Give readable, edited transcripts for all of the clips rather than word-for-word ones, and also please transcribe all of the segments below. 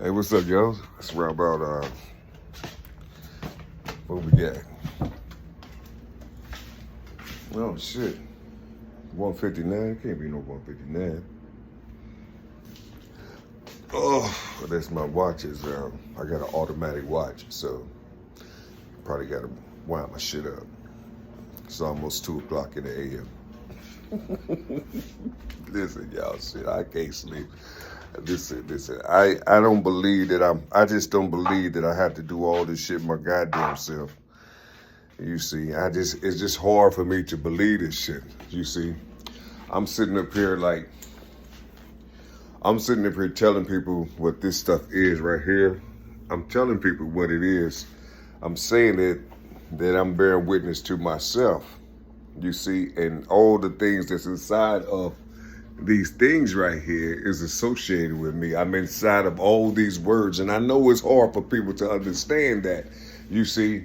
Hey, what's up, yo? It's around about, what we got? Oh, shit. 159? Can't be no 159. Oh, that's my watches. I got an automatic watch, so probably got to wind my shit up. It's almost 2 o'clock in the a.m. Listen, y'all, shit, I can't sleep. Listen. I don't believe that I just don't believe that I have to do all this shit my goddamn self. You see, it's just hard for me to believe this shit. You see, I'm sitting up here telling people what this stuff is right here. I'm telling people what it is. I'm saying that I'm bearing witness to myself. You see, and all the things that's inside of these things right here is associated with me. I'm inside of all these words, and I know it's hard for people to understand that, you see,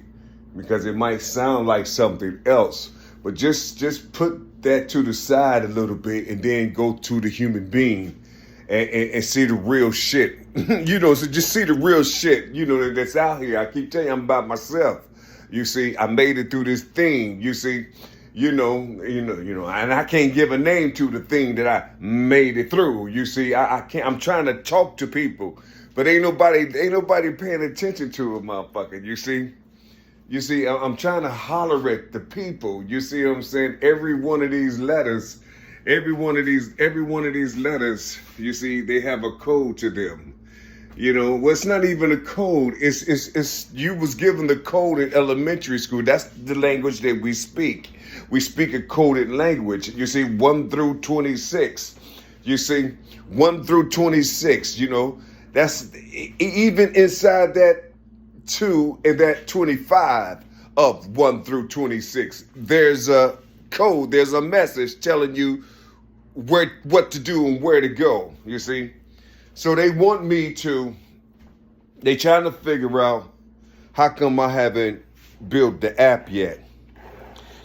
because it might sound like something else, but just put that to the side a little bit and then go to the human being and see the real shit. So just see the real shit, that's out here. I keep telling you, I'm by myself. You see, I made it through this thing, you see. And I can't give a name to the thing that I made it through. You see, I can't. I'm trying to talk to people, but ain't nobody paying attention to it, motherfucker. You see, I'm trying to holler at the people. You see what I'm saying? Every one of these letters, you see, they have a code to them. Well, it's not even a code. It's you was given the code in elementary school. That's the language that we speak. We speak a coded language. You see, 1 through 26. You see, 1 through 26. That's even inside that 2 and that 25 of 1 through 26. There's a code. There's a message telling you what to do and where to go. You see. So they want me to, they trying to figure out how come I haven't built the app yet.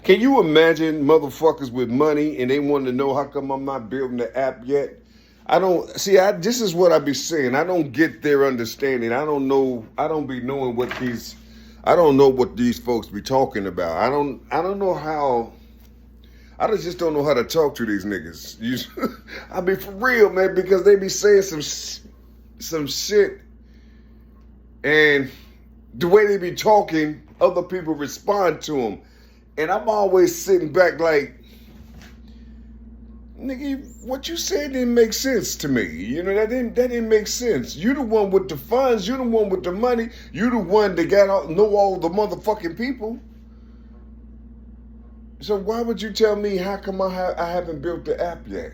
Can you imagine motherfuckers with money and they want to know how come I'm not building the app yet? This is what I be saying. I don't get their understanding. I don't be knowing I don't know what these folks be talking about. I don't know how. I just don't know how to talk to these niggas. I be for real, man, because they be saying some shit, and the way they be talking, other people respond to them, and I'm always sitting back like, nigga, what you said didn't make sense to me. That didn't make sense. You the one with the funds. You the one with the money. You the one that know all the motherfucking people. So why would you tell me how come I haven't built the app yet?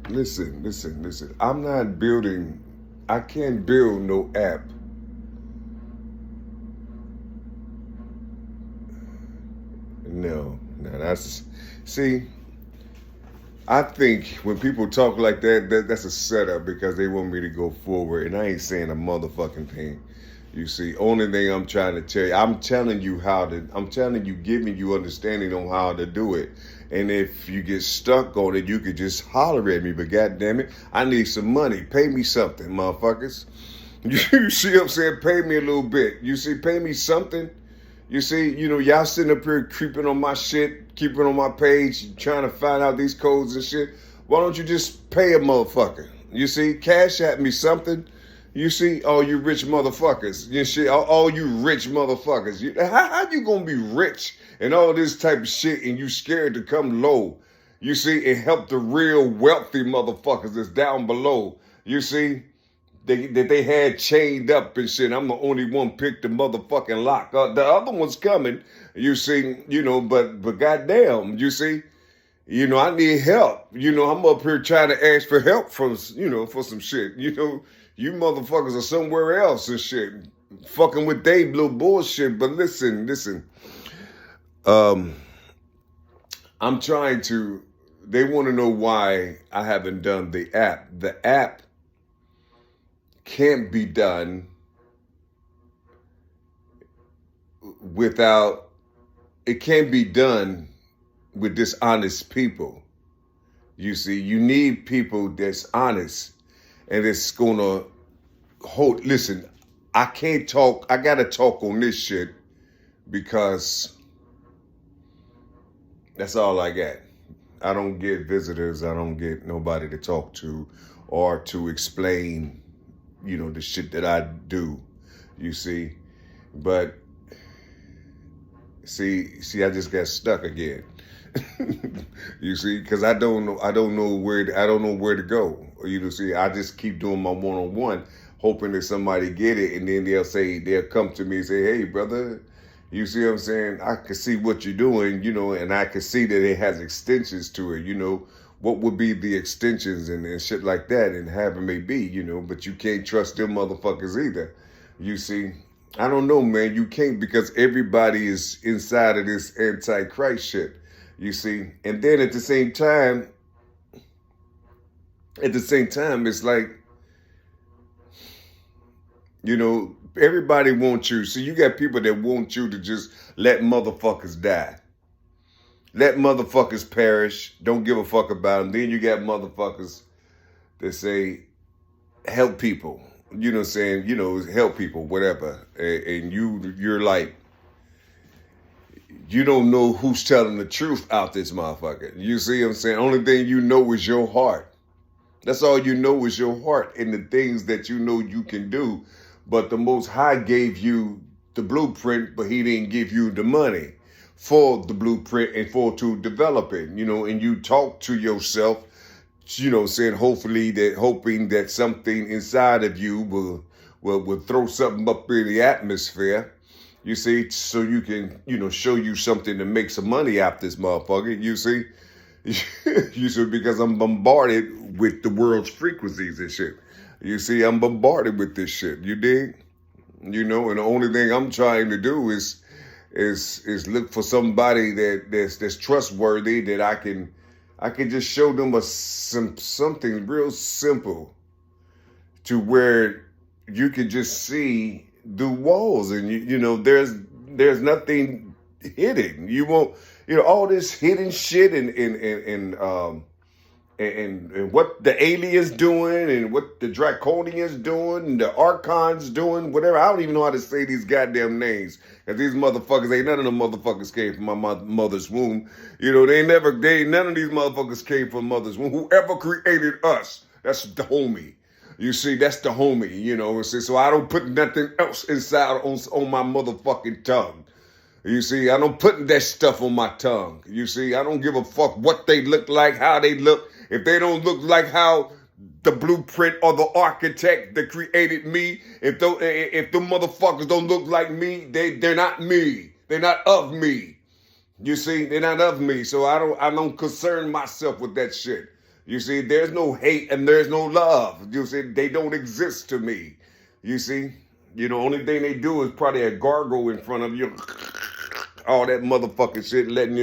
Listen. I'm not building. I can't build no app. No, see, I think when people talk like that's a setup because they want me to go forward, and I ain't saying a motherfucking thing. You see, only thing I'm trying to tell you, I'm telling you, giving you understanding on how to do it. And if you get stuck on it, you could just holler at me. But goddamn it, I need some money. Pay me something, motherfuckers. You see what I'm saying? Pay me a little bit. You see, pay me something. You see, y'all sitting up here creeping on my shit, keeping on my page, trying to find out these codes and shit. Why don't you just pay a motherfucker? You see, cash at me something. You see, all you rich motherfuckers. You see, all you rich motherfuckers. How you gonna be rich and all this type of shit and you scared to come low? You see, and help the real wealthy motherfuckers that's down below. You see, that they had chained up and shit. I'm the only one picked the motherfucking lock. The other one's coming. You see, but goddamn, you see. I need help. I'm up here trying to ask for help for some shit. You motherfuckers are somewhere else and shit. Fucking with they little bullshit. But listen. I'm trying to, they want to know why I haven't done the app. The app can't be done it can't be done with dishonest people. You see, you need people that's honest and that's gonna hold. Listen, I can't talk. I gotta talk on this shit because that's all I got. I don't get visitors. I don't get nobody to talk to or to explain, the shit that I do. You see, but see, I just got stuck again. You see, because I don't know where to go. See, I just keep doing my one-on-one, hoping that somebody get it, and then they'll come to me and say, "Hey, brother, you see what I'm saying? I can see what you're doing, and I can see that it has extensions to it. What would be the extensions and shit like that, and however it may be, but you can't trust them motherfuckers either. You see, I don't know, man. You can't, because everybody is inside of this anti-Christ shit. You see, and then at the same time, it's like, everybody wants you. So you got people that want you to just let motherfuckers die. Let motherfuckers perish. Don't give a fuck about them. Then you got motherfuckers that say, help people. You know what I'm saying? Help people, whatever. And you're like, you don't know who's telling the truth out this motherfucker. You see what I'm saying? Only thing you know is your heart. That's all you know is your heart and the things that you know you can do. But the Most High gave you the blueprint, but he didn't give you the money for the blueprint and to develop it, and you talk to yourself, saying hoping that something inside of you will throw something up in the atmosphere. You see, so you can, show you something to make some money out this motherfucker. You see, because I'm bombarded with the world's frequencies and shit. You see, I'm bombarded with this shit. You dig? And the only thing I'm trying to do is look for somebody that's trustworthy, that I can just show them something real simple to where you can just see the walls, and there's nothing hidden. You won't, all this hidden shit and what the aliens doing and what the draconians doing and the archons doing, whatever. I don't even know how to say these goddamn names, because these motherfuckers, ain't none of them motherfuckers came from my mother's womb. None of these motherfuckers came from mother's womb. Whoever created us, that's the homie. You see, that's the homie, so I don't put nothing else inside on my motherfucking tongue. You see, I don't put that stuff on my tongue. You see, I don't give a fuck what they look like, how they look. If they don't look like how the blueprint or the architect that created me, if the motherfuckers don't look like me, they're not me. They're not of me. You see, they're not of me. So I don't concern myself with that shit. You see, there's no hate and there's no love. You see, they don't exist to me. You see, only thing they do is probably a gargle in front of you. All that motherfucking shit, letting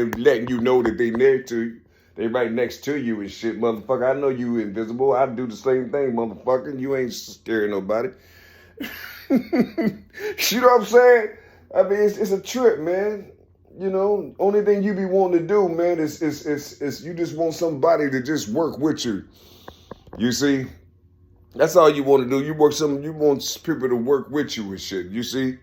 you know that they near to you. They right next to you and shit, motherfucker. I know you invisible. I do the same thing, motherfucker. You ain't scaring nobody. You know what I'm saying? I mean, it's a trip, man. Only thing you be wanting to do, man, is you just want somebody to just work with you. You see? That's all you want to do. You want people to work with you and shit. You see?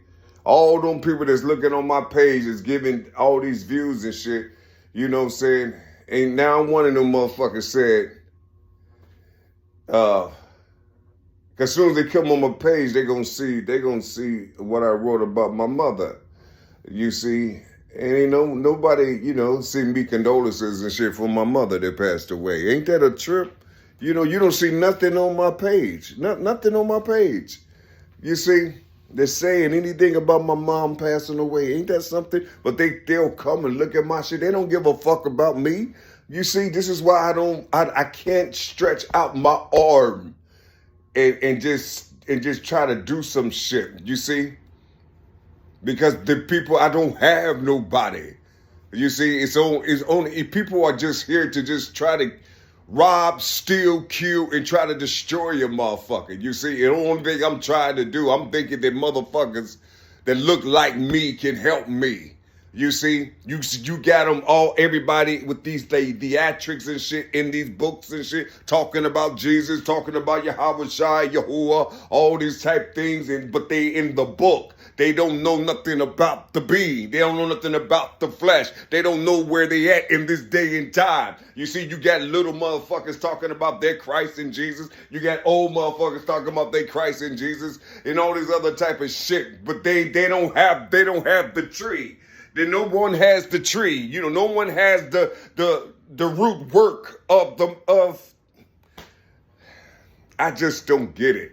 All them people that's looking on my page is giving all these views and shit. You know what I'm saying? And now one of them motherfuckers said, cause as soon as they come on my page, they gonna see what I wrote about my mother. You see? And ain't nobody, send me condolences and shit for my mother that passed away. Ain't that a trip? You don't see nothing on my page. Nothing on my page. You see? They're saying anything about my mom passing away. Ain't that something? But they'll come and look at my shit. They don't give a fuck about me. You see, this is why I can't stretch out my arm and just try to do some shit. You see? Because the people, I don't have nobody. You see, it's only people are just here to just try to rob, steal, kill, and try to destroy your motherfucker. You see, the only thing I'm trying to do, I'm thinking that motherfuckers that look like me can help me. You see, you got them all, everybody with these theatrics and shit in these books and shit, talking about Jesus, talking about Yahweh Shai, Yahuwah, all these type things, but they in the book. They don't know nothing about the being. They don't know nothing about the flesh. They don't know where they at in this day and time. You see, you got little motherfuckers talking about their Christ and Jesus. You got old motherfuckers talking about their Christ and Jesus and all this other type of shit. But they don't have the tree. Then no one has the tree. You know, no one has the root work of. I just don't get it.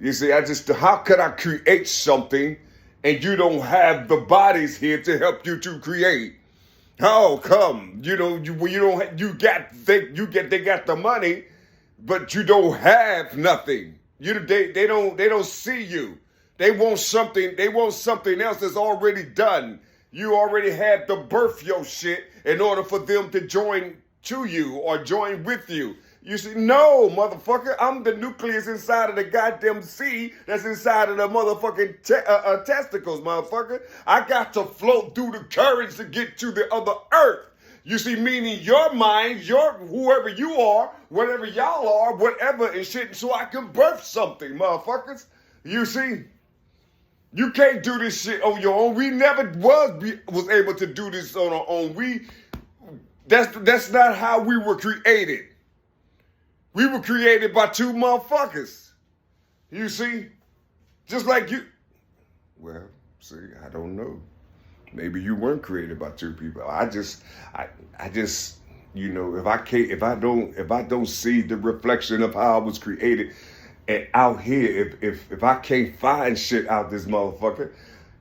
You see, how could I create something and you don't have the bodies here to help you to create? How come? You know, they got the money, but you don't have nothing. They don't see you. They want something else that's already done. You already had to birth your shit in order for them to join to you or join with you. You see, no, motherfucker, I'm the nucleus inside of the goddamn seed that's inside of the motherfucking testicles, motherfucker. I got to float through the currents to get to the other earth. You see, meaning your mind, whoever you are, whatever y'all are, whatever and shit, so I can birth something, motherfuckers. You see? You can't do this shit on your own. We never was able to do this on our own. That's not how we were created. We were created by two motherfuckers. You see? Just like you. Well, see, I don't know. Maybe you weren't created by two people. I just, you know, if I don't see the reflection of how I was created, and out here, if I can't find shit out this motherfucker,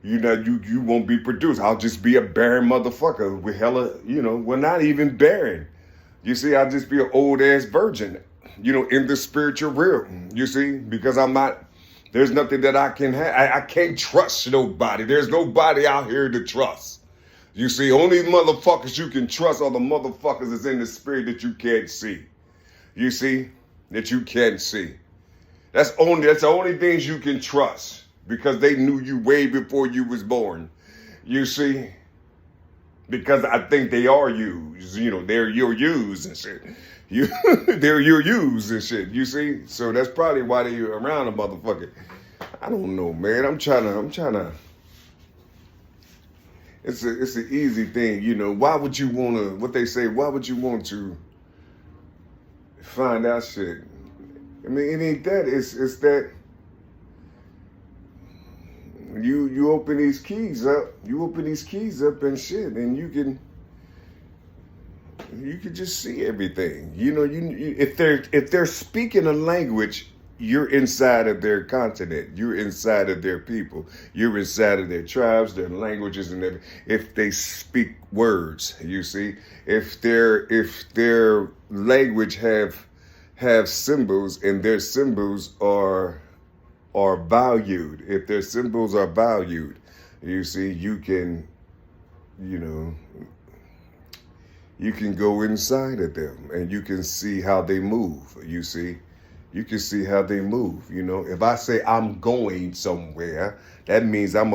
you know, you won't be produced. I'll just be a barren motherfucker with hella, you know, well, not even barren. You see, I'll just be an old ass virgin, you know, in the spiritual realm. You see, because there's nothing that I can have. I can't trust nobody. There's nobody out here to trust. You see, only motherfuckers you can trust are the motherfuckers that's in the spirit that you can't see. You see, that you can't see. That's the only things you can trust because they knew you way before you was born. You see, because I think they are used. You know, they're your used and shit. They're your used and shit. You see, so that's probably why they're around a motherfucker. I don't know, man. I'm trying to. It's an easy thing, you know. Why would you want to? What they say? Why would you want to find out shit? I mean, it ain't that. It's that you open these keys up. You open these keys up and shit, and you can just see everything. You know, if they're speaking a language, you're inside of their continent. You're inside of their people. You're inside of their tribes, their languages, and everything. If they speak words, you see, if their language have symbols and their symbols are valued. If their symbols are valued, you see, you can go inside of them and you can see how they move. You see, you can see how they move. You know, if I say I'm going somewhere, that means I'm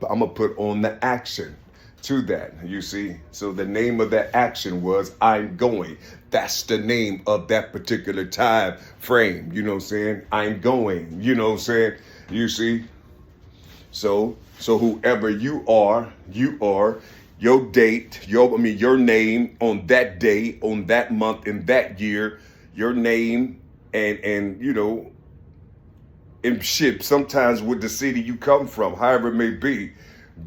gonna put on the action to that, you see. So the name of that action was I'm going. That's the name of that particular time frame, you know what I'm saying? I'm going, you know what I'm saying? You see? So whoever you are, your date, your name on that day, on that month, in that year, your name and you know, and shit, sometimes with the city you come from, however it may be.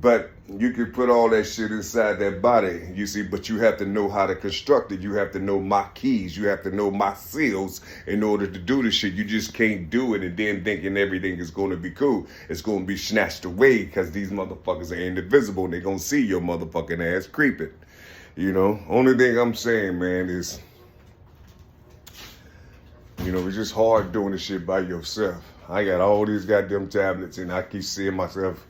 But you can put all that shit inside that body, you see, but you have to know how to construct it. You have to know my keys. You have to know my seals in order to do this shit. You just can't do it and then thinking everything is going to be cool. It's going to be snatched away because these motherfuckers are indivisible and they're going to see your motherfucking ass creeping. You know, only thing I'm saying, man, is, you know, it's just hard doing this shit by yourself. I got all these goddamn tablets and I keep seeing myself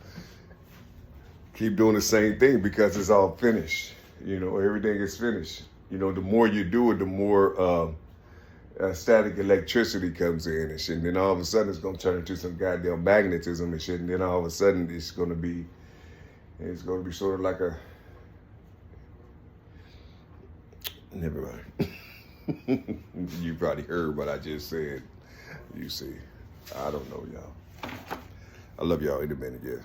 keep doing the same thing because it's all finished. You know, everything is finished. You know, the more you do it, the more static electricity comes in and shit. And then all of a sudden it's going to turn into some goddamn magnetism and shit. And then all of a sudden it's going to be sort of like Never mind. You probably heard what I just said. You see, I don't know, y'all. I love y'all in a minute, yeah.